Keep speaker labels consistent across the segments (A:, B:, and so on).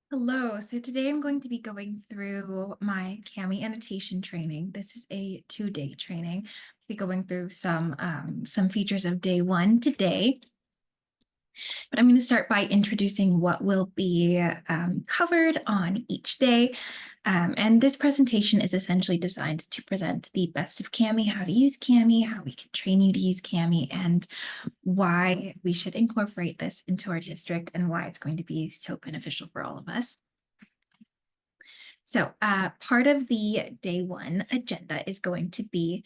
A: Hello, so today I'm going to be going through my Cami annotation training. This is a 2-day training. I'll be going through some features of day one today. But I'm going to start by introducing what will be covered on each day. And this presentation is essentially designed to present the best of Cami, how to use Cami, how we can train you to use Cami, and why we should incorporate this into our district and why it's going to be so beneficial for all of us. So part of the day one agenda is going to be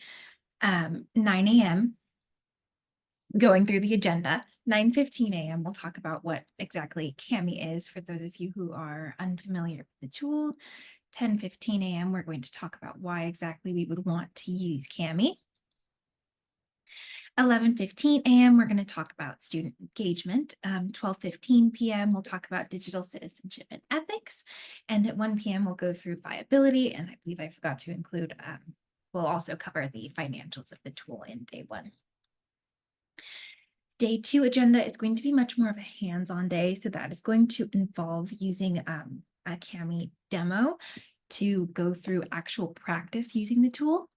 A: 9 a.m. going through the agenda. 9:15 a.m. we'll talk about what exactly Cami is for those of you who are unfamiliar with the tool. 10:15 a.m. we're going to talk about why exactly we would want to use Cami. 11:15 a.m. we're going to talk about student engagement. 12:15 p.m. we'll talk about digital citizenship and ethics. And at 1 p.m. we'll go through viability. And I believe I forgot to include, we'll also cover the financials of the tool in day one. Day two agenda is going to be much more of a hands-on day. So that is going to involve using a Cami demo to go through actual practice using the tool.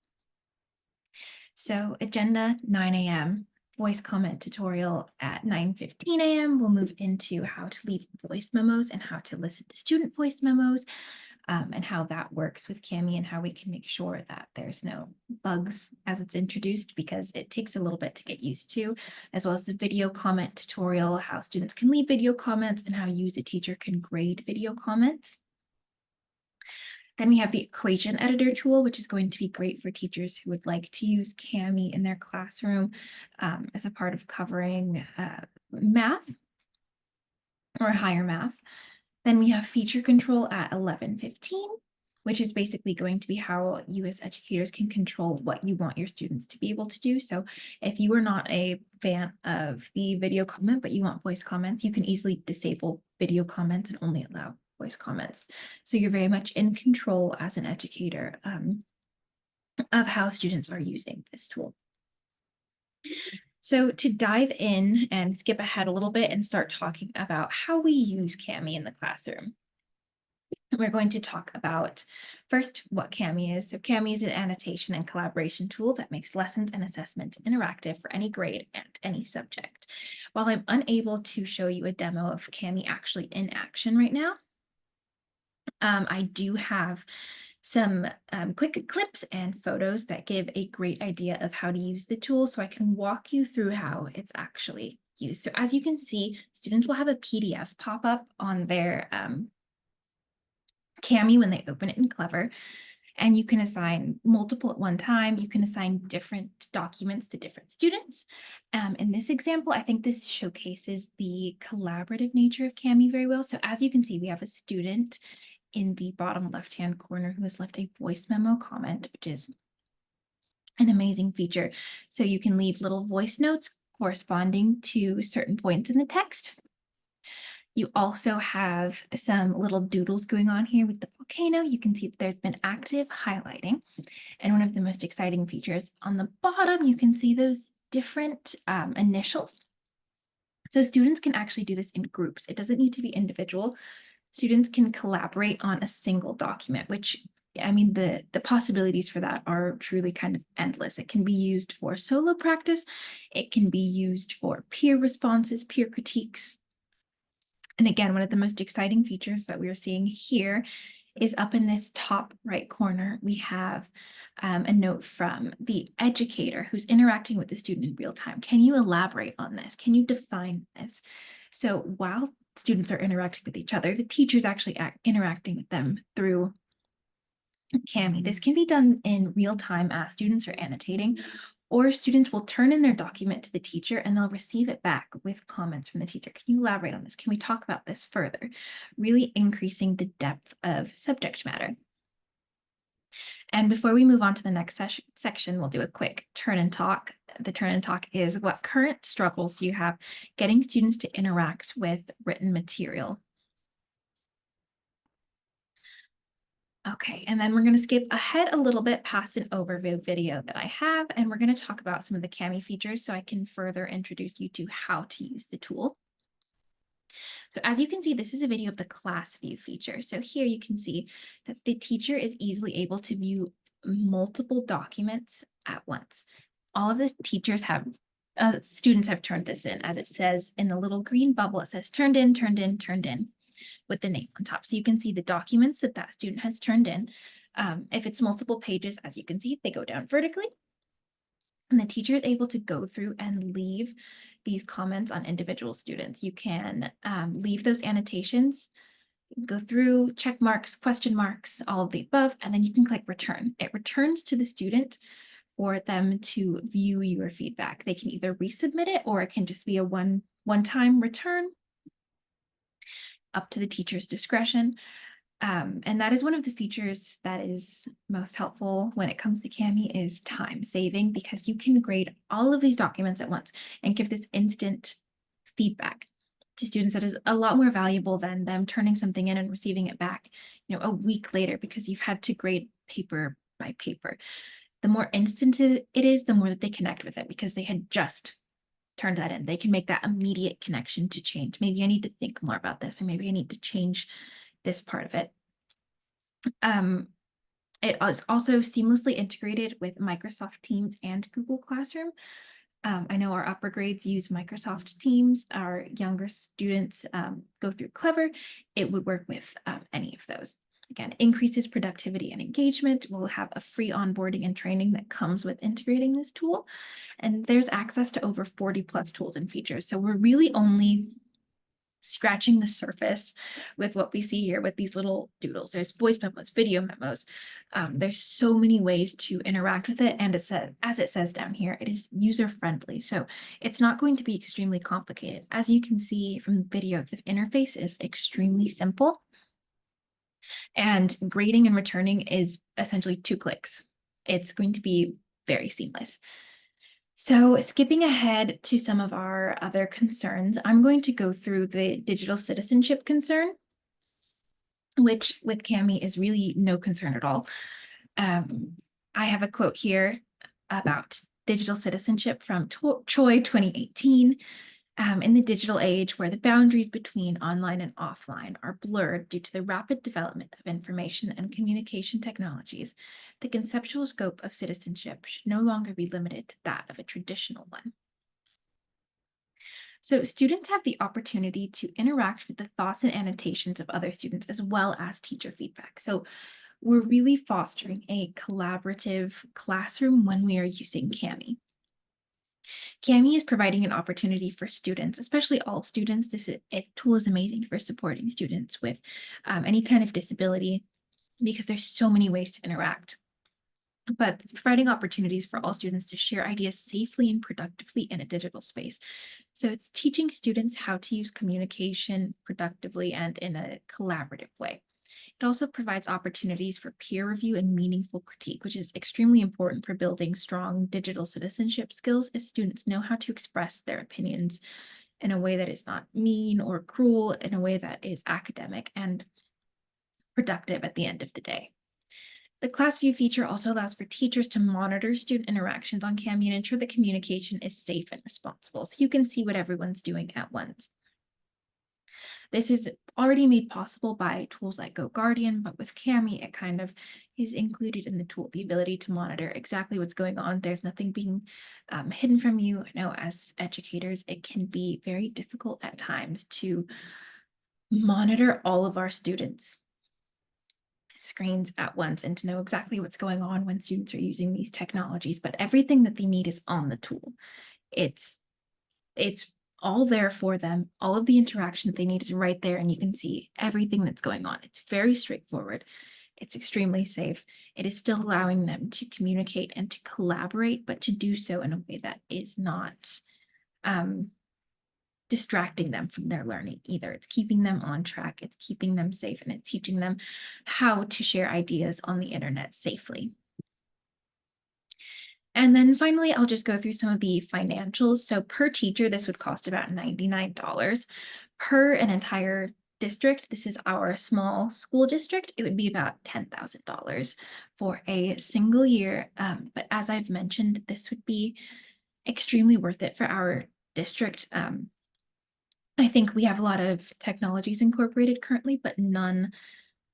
A: So agenda 9 a.m. voice comment tutorial at 9:15 a.m. We'll move into how to leave voice memos and how to listen to student voice memos, and how that works with Cami and how we can make sure that there's no bugs as it's introduced, because it takes a little bit to get used to, as well as the video comment tutorial, how students can leave video comments and how you as a teacher can grade video comments. Then we have the equation editor tool, which is going to be great for teachers who would like to use Cami in their classroom as a part of covering math or higher math. Then we have feature control at 11:15, which is basically going to be how you as educators can control what you want your students to be able to do. So if you are not a fan of the video comment, but you want voice comments, you can easily disable video comments and only allow voice comments. So you're very much in control as an educator of how students are using this tool. So to dive in and skip ahead a little bit and start talking about how we use Cami in the classroom, we're going to talk about first what Cami is. So Cami is an annotation and collaboration tool that makes lessons and assessments interactive for any grade and any subject. While I'm unable to show you a demo of Cami actually in action right now, I do have some quick clips and photos that give a great idea of how to use the tool, so I can walk you through how it's actually used. So as you can see, students will have a PDF pop up on their Cami when they open it in Clever, and you can assign multiple at one time. You can assign different documents to different students. In this example, I think this showcases the collaborative nature of Cami very well. So as you can see, we have a student in the bottom left-hand corner who has left a voice memo comment, which is an amazing feature. So you can leave little voice notes corresponding to certain points in the text. You also have some little doodles going on here with the volcano. You can see that there's been active highlighting. And one of the most exciting features on the bottom, you can see those different initials. So students can actually do this in groups. It doesn't need to be individual. Students can collaborate on a single document, which, I mean, the possibilities for that are truly kind of endless. It can be used for solo practice. It can be used for peer responses, peer critiques. And again, one of the most exciting features that we're seeing here is up in this top right corner, we have a note from the educator who's interacting with the student in real time. Can you elaborate on this? Can you define this? So while students are interacting with each other, the teacher's actually interacting with them through Cami. This can be done in real time as students are annotating, or students will turn in their document to the teacher and they'll receive it back with comments from the teacher. Can you elaborate on this? Can we talk about this further? Really increasing the depth of subject matter. And before we move on to the next section, we'll do a quick turn and talk. The turn and talk is what current struggles do you have getting students to interact with written material? Okay, and then we're going to skip ahead a little bit past an overview video that I have, and we're going to talk about some of the Cami features so I can further introduce you to how to use the tool. So as you can see, this is a video of the class view feature. So here you can see that the teacher is easily able to view multiple documents at once. All of the students have turned this in, as it says in the little green bubble. It says turned in, turned in, turned in, with the name on top. So you can see the documents that that student has turned in. If it's multiple pages, as you can see, they go down vertically. And the teacher is able to go through and leave these comments on individual students. You can leave those annotations, go through check marks, question marks, all of the above, and then you can click return. It returns to the student for them to view your feedback. They can either resubmit it, or it can just be a one-time return, up to the teacher's discretion. And that is one of the features that is most helpful when it comes to Kami, is time saving, because you can grade all of these documents at once and give this instant feedback to students that is a lot more valuable than them turning something in and receiving it back, a week later, because you've had to grade paper by paper. The more instant it is, the more that they connect with it, because they had just turned that in. They can make that immediate connection to change. Maybe I need to think more about this, or maybe I need to change this part of it. It is also seamlessly integrated with Microsoft Teams and Google Classroom. I know our upper grades use Microsoft Teams. Our younger students go through Clever. It would work with any of those. Again, increases productivity and engagement. We'll have a free onboarding and training that comes with integrating this tool. And there's access to over 40 plus tools and features. So we're really only scratching the surface with what we see here with these little doodles. There's voice memos, video memos. There's so many ways to interact with it. And it says, as it says down here, it is user friendly. So it's not going to be extremely complicated. As you can see from the video, the interface is extremely simple. And grading and returning is essentially 2 clicks. It's going to be very seamless. So skipping ahead to some of our other concerns, I'm going to go through the digital citizenship concern, which with Kami is really no concern at all. I have a quote here about digital citizenship from Choi 2018. In the digital age, where the boundaries between online and offline are blurred due to the rapid development of information and communication technologies, the conceptual scope of citizenship should no longer be limited to that of a traditional one. So students have the opportunity to interact with the thoughts and annotations of other students, as well as teacher feedback. So we're really fostering a collaborative classroom when we are using Kami. Kami is providing an opportunity for students, especially all students. This tool is amazing for supporting students with any kind of disability, because there's so many ways to interact. But it's providing opportunities for all students to share ideas safely and productively in a digital space. So it's teaching students how to use communication productively and in a collaborative way. It also provides opportunities for peer review and meaningful critique, which is extremely important for building strong digital citizenship skills, as students know how to express their opinions in a way that is not mean or cruel, in a way that is academic and productive at the end of the day. The class view feature also allows for teachers to monitor student interactions on Kami and ensure that communication is safe and responsible, so you can see what everyone's doing at once. This is already made possible by tools like GoGuardian, but with Kami, it kind of is included in the tool, the ability to monitor exactly what's going on. There's nothing being hidden from you. I know as educators, it can be very difficult at times to monitor all of our students' screens at once and to know exactly what's going on when students are using these technologies, but everything that they need is on the tool. It's all there for them. All of the interaction that they need is right there, and you can see everything that's going on. It's very straightforward. It's extremely safe. It is still allowing them to communicate and to collaborate, but to do so in a way that is not distracting them from their learning either. It's keeping them on track, it's keeping them safe, and it's teaching them how to share ideas on the internet safely. And then finally, I'll just go through some of the financials. So per teacher, this would cost about $99. Per an entire district, this is our small school district, it would be about $10,000 for a single year. But as I've mentioned, this would be extremely worth it for our district. I think we have a lot of technologies incorporated currently, but none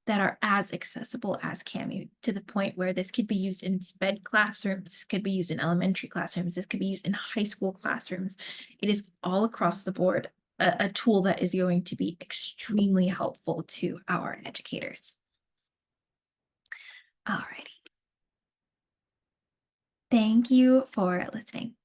A: that are as accessible as Cami, to the point where this could be used in sped classrooms, this could be used in elementary classrooms, this could be used in high school classrooms. It is all across the board a tool that is going to be extremely helpful to our educators. Alrighty. Thank you for listening.